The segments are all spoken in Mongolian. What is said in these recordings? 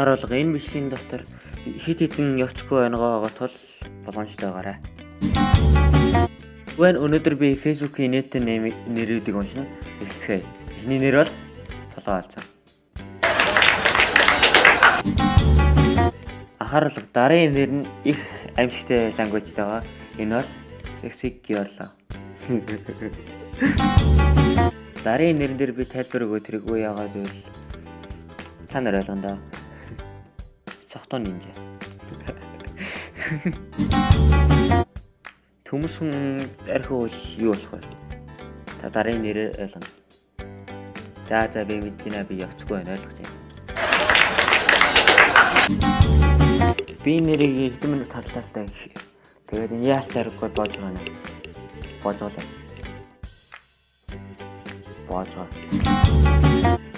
Анхааруулга энэ бичлэгийн дотор хит хитэн явцгүй байнгаагаа тул боломжтойгоорой. Өнөөдөр би Facebook-ийн нэт нэрүүдийг уншина. Эхэлцгээе. Эхний нэр бол толгой алцаа. Анхааруулга дарын нэр нь их амьсгалтай лангуйжтайгаа. Энэ бол sexy girl. Дарын нэрэн дээр би тайлбар өгөө тэргүй яагаад вэ? Та нар ойлгоно. Сохтон нинжа. Төмс хүн архи бол юу болох вэ? Та дарын нэрээ ойлгоно. За би мэдчихэна, би явцгүй байна, ойлгож байна. Би нэрийг хэдэн минут хадлаа л да. Тэгээд энэ яалт аргагүй боож байна. Боожголоо.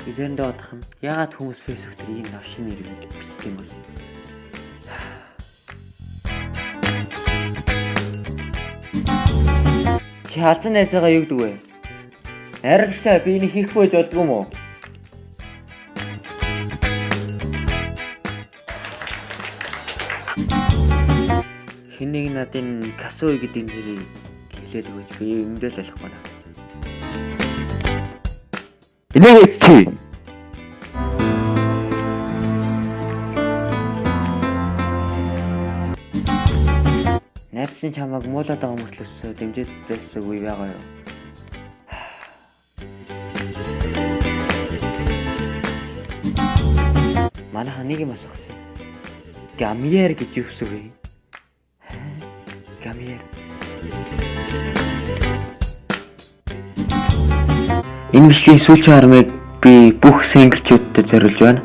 Изэн доотх нь яагаад хүмүүс Facebook дээр ийм навшин нэр бичдэг юм бол? Чи харсан найзаагаа юу гэдэг вэ? Арилсаа би энийг хийх байж болдгоо юм уу? Хин нэг надын Касуи гэдэг нэрийг хэлээд өгөөч, би юмдэл болохгүй наа. Энийг чи найдсан чамайг муулаад байгаа мөртлөөс дэмжиж байсан үе байгаа юу? Манайха нэг юм асуусан. Гамьер гэж юу гэсэн вэ? Гамьер. Энэ бичлэгийн сүүлчийн харамыг би бүх синглчүүдтэй зориулж байна.